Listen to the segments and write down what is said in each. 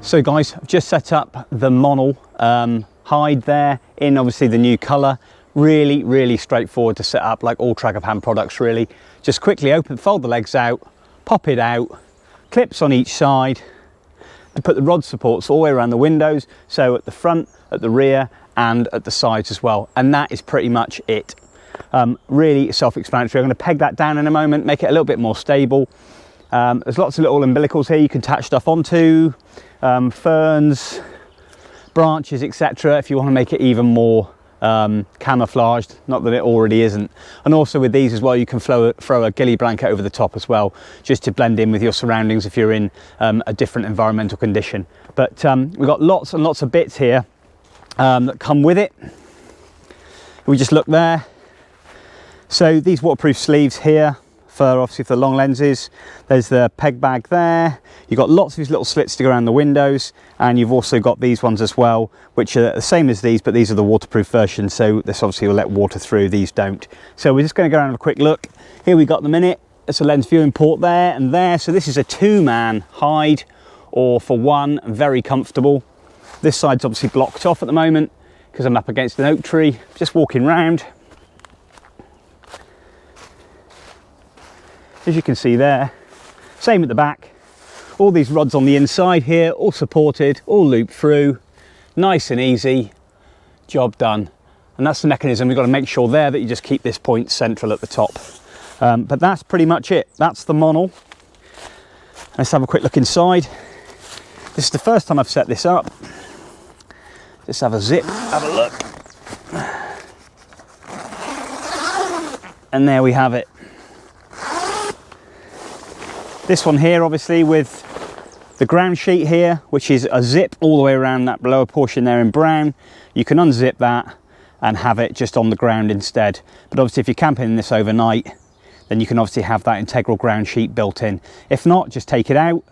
So guys, I've just set up the Monal hide there in obviously the new colour. Really straightforward to set up, like all Tragopan products really. Just quickly fold the legs out, pop it out, clips on each side, and put the rod supports all the way around the windows, so at the front, at the rear and at the sides as well. And that is pretty much it. Really self-explanatory. I'm going to peg that down in a moment, make it a little bit more stable. There's lots of little umbilicals here you can attach stuff onto, ferns, branches, etc. if you want to make it even more camouflaged, not that it already isn't. And also with these as well, you can throw a ghillie blanket over the top as well, just to blend in with your surroundings if you're in a different environmental condition. But we've got lots and lots of bits here that come with it. We just look there. So these waterproof sleeves here, obviously for the long lenses. There's the peg bag there. You've got lots of these little slits to go around the windows, and you've also got these ones as well, which are the same as these, but these are the waterproof versions, so this obviously will let water through, these don't. So we're just going to go around and have a quick look. Here we got them in it. It's a lens viewing port there and there. So this is a 2-man hide, or for one, very comfortable. This side's obviously blocked off at the moment because I'm up against an oak tree. Just walking round. As you can see there, same at the back. All these rods on the inside here, all supported, all looped through, nice and easy, job done. And that's the mechanism. We've got to make sure there that you just keep this point central at the top. But that's pretty much it. That's the Monal. Let's have a quick look inside. This is the first time I've set this up. Just have a zip, have a look. And there we have it. This one here, obviously, with the ground sheet here, which is a zip all the way around that lower portion there in brown. You can unzip that and have it just on the ground instead. But obviously if you're camping in this overnight, then you can obviously have that integral ground sheet built in. If not, just take it out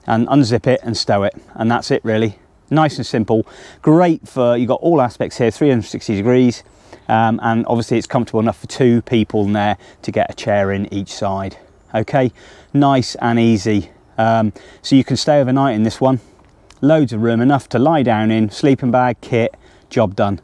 and unzip it and stow it. And that's it really. Nice and simple. Great for, you've got all aspects here, 360 degrees. And obviously it's comfortable enough for 2 people in there to get a chair in each side. Okay, nice and easy. So you can stay overnight in this one. Loads of room, enough to lie down in, sleeping bag, kit, job done.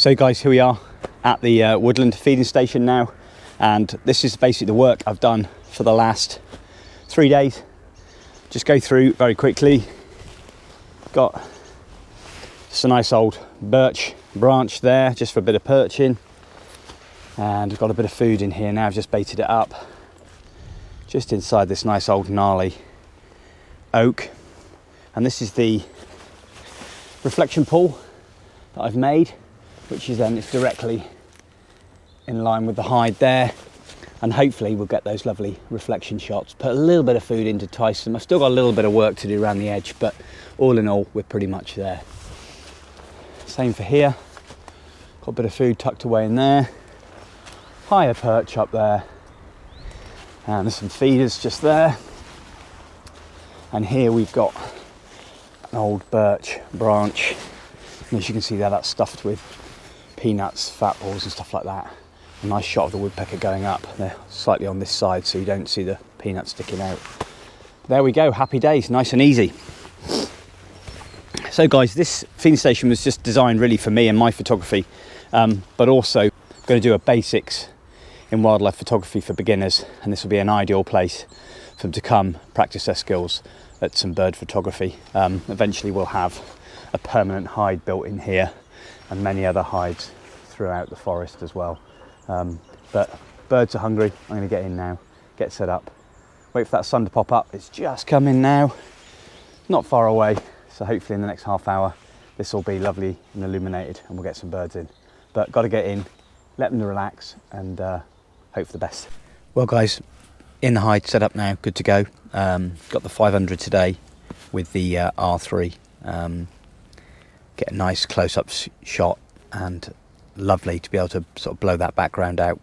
So guys, here we are at the Woodland feeding station now, and this is basically the work I've done for the last 3 days. Just go through very quickly. Got just a nice old birch branch there just for a bit of perching, and I've got a bit of food in here now. I've just baited it up just inside this nice old gnarly oak, and this is the reflection pool that I've made, which is then it's directly in line with the hide there, and hopefully we'll get those lovely reflection shots. Put a little bit of food in to entice them. I've still got a little bit of work to do around the edge, but all in all we're pretty much there. Same for here, got a bit of food tucked away in there, higher perch up there, and there's some feeders just there. And here we've got an old birch branch, and as you can see there, that's stuffed with peanuts, fat balls and stuff like that. A nice shot of the woodpecker going up. They're slightly on this side so you don't see the peanuts sticking out. There we go, happy days, nice and easy. So guys, this feeding station was just designed really for me and my photography, but also going to do a basics in wildlife photography for beginners, and this will be an ideal place for them to come practice their skills at some bird photography. Eventually we'll have a permanent hide built in here and many other hides throughout the forest as well. But birds are hungry. I'm going to get in now, get set up, wait for that sun to pop up. It's just coming now, not far away. So hopefully in the next half hour, this will be lovely and illuminated and we'll get some birds in. But got to get in, let them relax, and hope for the best. Well guys, in the hide, set up now, good to go. Got the 500 today with the R3. Get a nice close-up shot, and lovely to be able to sort of blow that background out.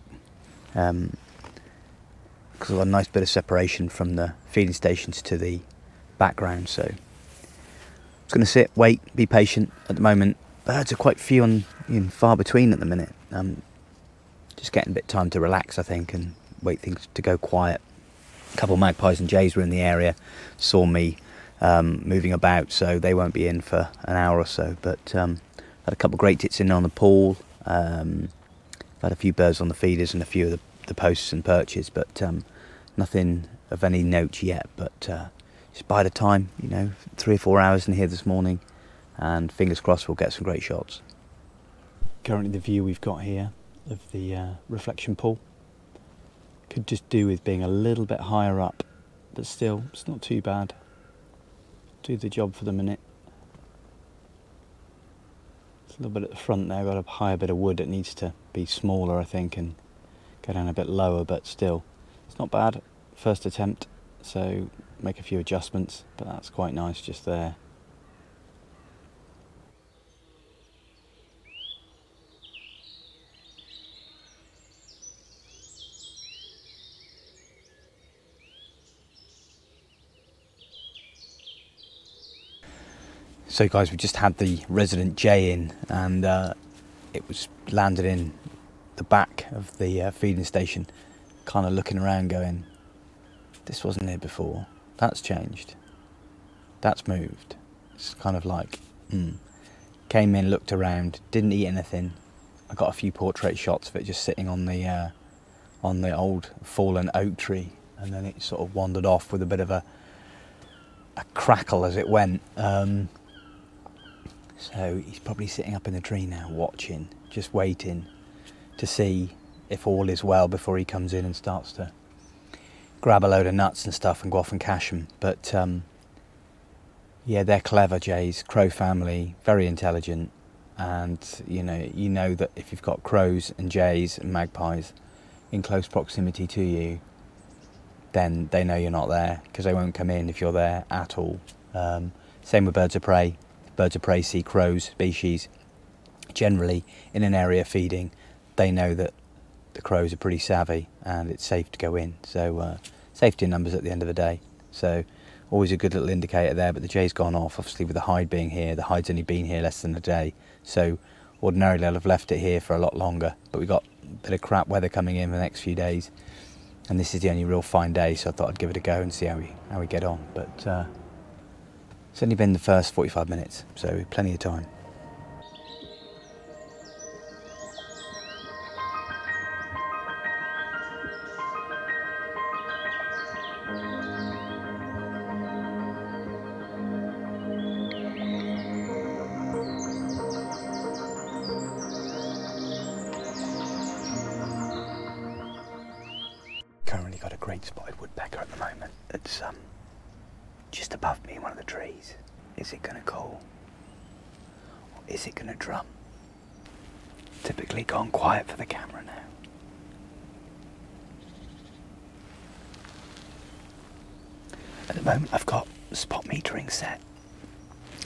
Because I've got a nice bit of separation from the feeding stations to the background, so going to sit, wait, be patient. At the moment, birds are quite few and far between at the minute. Just getting a bit of time to relax, I think, and wait things to go quiet. A couple of magpies and jays were in the area, saw me moving about, so they won't be in for an hour or so. But had a couple of great tits in on the pool. Had a few birds on the feeders and a few of the posts and perches, but nothing of any note yet. But just bide the time, 3 or 4 hours in here this morning, and fingers crossed we'll get some great shots. Currently the view we've got here of the reflection pool could just do with being a little bit higher up, but still it's not too bad. Do the job for the minute. It's a little bit at the front there, got a higher bit of wood. It needs to be smaller, I think, and go down a bit lower, but still it's not bad. First attempt, so make a few adjustments, but that's quite nice just there. So guys, we just had the resident jay in, and it was landed in the back of the feeding station, kind of looking around going, this wasn't here before. That's changed. That's moved. It's kind of like, Came in, looked around, didn't eat anything. I got a few portrait shots of it just sitting on the old fallen oak tree, and then it sort of wandered off with a bit of a crackle as it went. So he's probably sitting up in the tree now, watching, just waiting to see if all is well before he comes in and starts to grab a load of nuts and stuff and go off and cache them. But yeah, they're clever jays, crow family, very intelligent, and you know that if you've got crows and jays and magpies in close proximity to you, then they know you're not there, because they won't come in if you're there at all. Same with birds of prey. Birds of prey see crows species generally in an area feeding. They know that the crows are pretty savvy and it's safe to go in. So safety in numbers at the end of the day. So always a good little indicator there. But the jay's gone off, obviously, with the hide being here. The hide's only been here less than a day, so ordinarily I'll have left it here for a lot longer. But we've got a bit of crap weather coming in the next few days, and this is the only real fine day, so I thought I'd give it a go and see how we get on. But it's only been the first 45 minutes, so plenty of time. birds just above me in one of the trees. Is it going to call? Or is it going to drum? Typically gone quiet for the camera now. At the moment I've got spot metering set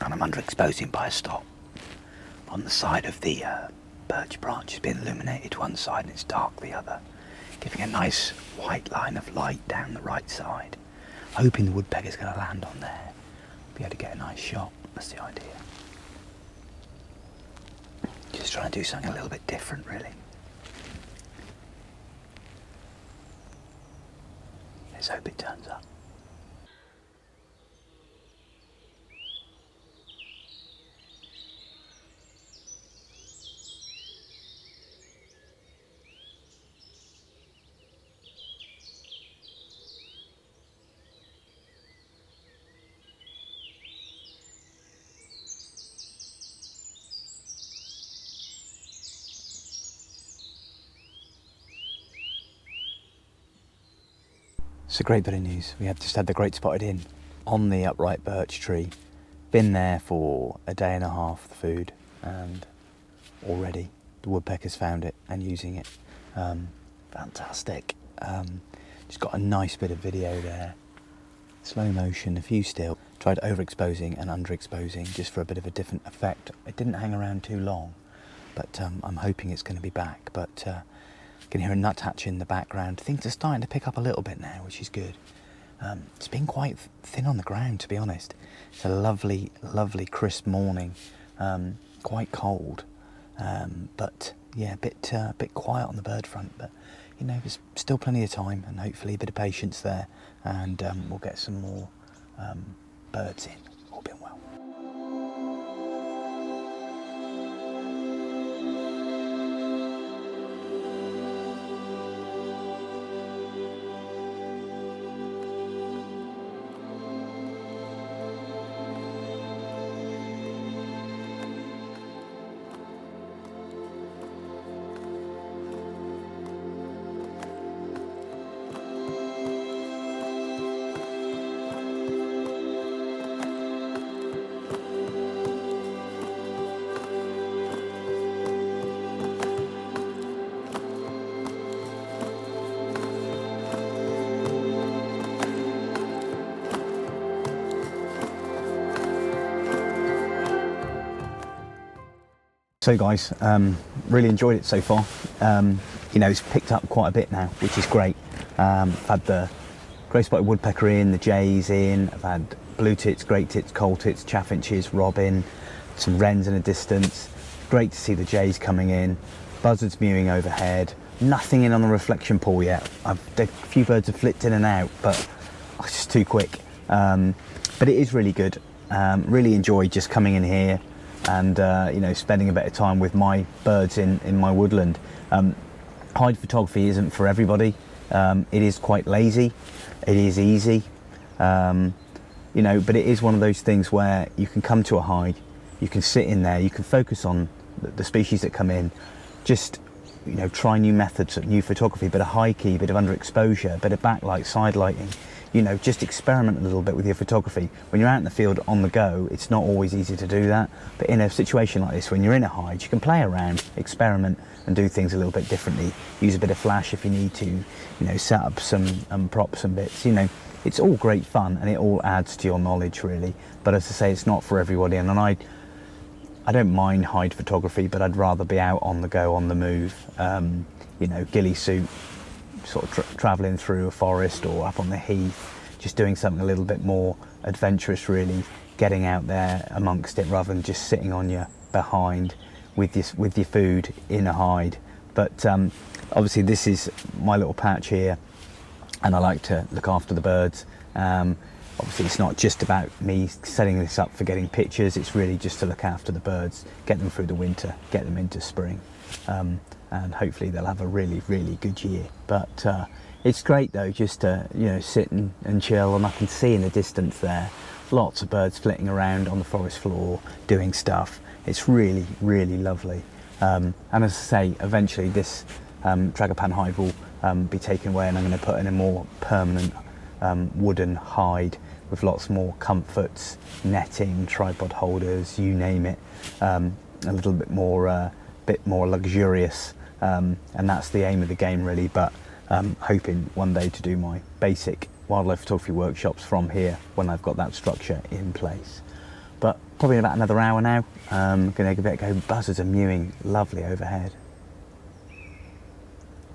and I'm underexposing by a stop on the side of the birch branch. It's been illuminated one side and it's dark the other, giving a nice white line of light down the right side. Hoping the woodpecker's going to land on there, be able to get a nice shot. That's the idea. Just trying to do something a little bit different really. Let's hope it turns up. It's a great bit of news. We have just had the great spotted in on the upright birch tree. Been there for a day and a half, the food, and already the woodpeckers found it and using it. Fantastic. Just got a nice bit of video there. Slow motion, a few still. Tried overexposing and underexposing just for a bit of a different effect. It didn't hang around too long, but I'm hoping it's going to be back. But can hear a nuthatch in the background. Things are starting to pick up a little bit now, which is good. It's been quite thin on the ground, to be honest. It's a lovely, lovely crisp morning. Quite cold, but yeah, a bit quiet on the bird front. But you know, there's still plenty of time, and hopefully a bit of patience there, and we'll get some more birds in. All been well. So guys, really enjoyed it so far. You know, it's picked up quite a bit now, which is great. I've had the grey spotted woodpecker in, the jays in, I've had blue tits, great tits, coal tits, chaffinches, robin, some wrens in the distance. Great to see the jays coming in, buzzards mewing overhead. Nothing in on the reflection pool yet. A few birds have flipped in and out, but it's just too quick. But it is really good. Really enjoyed just coming in here and you know, spending a bit of time with my birds in my woodland. Hide photography isn't for everybody. It is quite lazy, it is easy, you know, but it is one of those things where you can come to a hide, you can sit in there, you can focus on the species that come in, just, you know, try new methods, new photography, bit of high key, bit of underexposure, bit of backlight, side lighting. You know, just experiment a little bit with your photography. When you're out in the field on the go, it's not always easy to do that. But in a situation like this, when you're in a hide, you can play around, experiment, and do things a little bit differently. Use a bit of flash if you need to, you know, set up some props and bits. You know, it's all great fun and it all adds to your knowledge really. But as I say, it's not for everybody. And I don't mind hide photography, but I'd rather be out on the go, on the move. You know, ghillie suit, sort of travelling through a forest or up on the heath, just doing something a little bit more adventurous really, getting out there amongst it rather than just sitting on your behind with your food in a hide. But obviously this is my little patch here and I like to look after the birds. Obviously it's not just about me setting this up for getting pictures, it's really just to look after the birds, get them through the winter, get them into spring. And hopefully they'll have a really, really good year. But it's great though, just to, you know, sit and chill, and I can see in the distance there lots of birds flitting around on the forest floor doing stuff. It's really, really lovely. And as I say, eventually this Tragopan hide will be taken away and I'm going to put in a more permanent wooden hide with lots more comforts, netting, tripod holders, you name it. A little bit more luxurious, and that's the aim of the game really. But hoping one day to do my basic wildlife photography workshops from here when I've got that structure in place. But probably in about another hour now, I'm going to give it a go. Buzzards are mewing lovely overhead.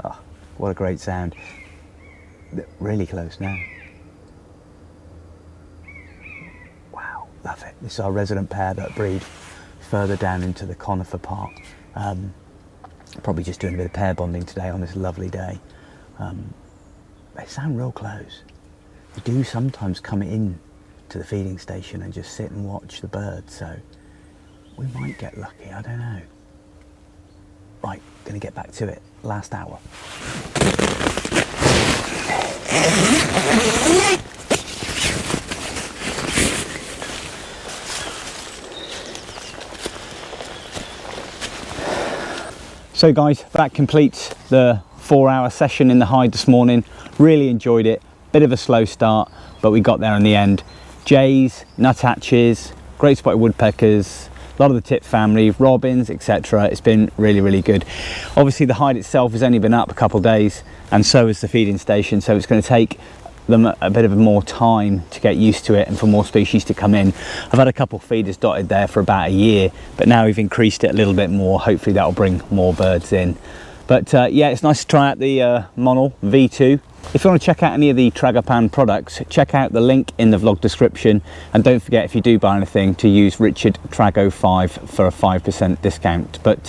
Oh, what a great sound. They're really close now. Wow, love it. This is our resident pair that breed further down into the conifer part. Probably just doing a bit of pair bonding today on this lovely day. They sound real close. They do sometimes come in to the feeding station and just sit and watch the birds, so we might get lucky, I don't know. Right, gonna get back to it. Last hour. So guys, that completes the 4-hour session in the hide this morning. Really enjoyed it. Bit of a slow start, but we got there in the end. Jays, nuthatches, great spotted woodpeckers, a lot of the tit family, robins, etc. It's been really, really good. Obviously the hide itself has only been up a couple of days, and so is the feeding station, so it's going to take them a bit of more time to get used to it and for more species to come in. I've had a couple of feeders dotted there for about a year, but now we've increased it a little bit more. Hopefully that'll bring more birds in. But yeah, it's nice to try out the Monal V2. If you want to check out any of the Tragopan products, check out the link in the vlog description, and don't forget, if you do buy anything, to use Richard Trago5 for a 5% discount. But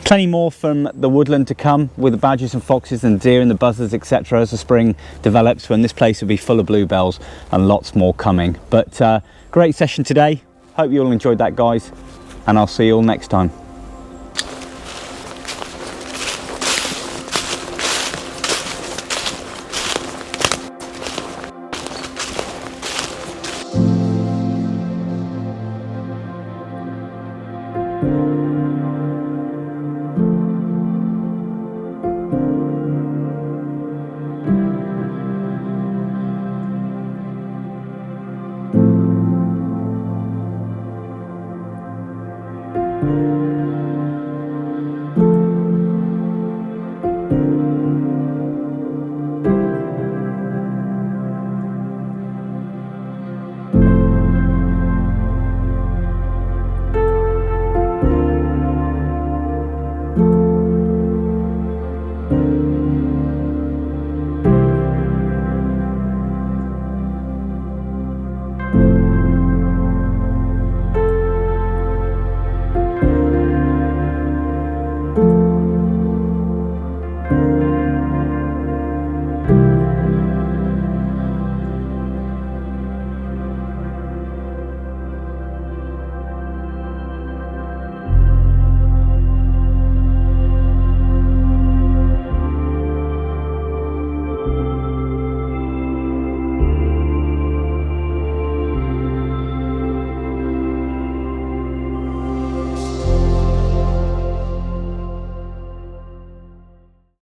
plenty more from the woodland to come, with the badgers and foxes and deer and the buzzards, etc. as the spring develops, when this place will be full of bluebells, and lots more coming. But great session today. Hope you all enjoyed that, guys, and I'll see you all next time.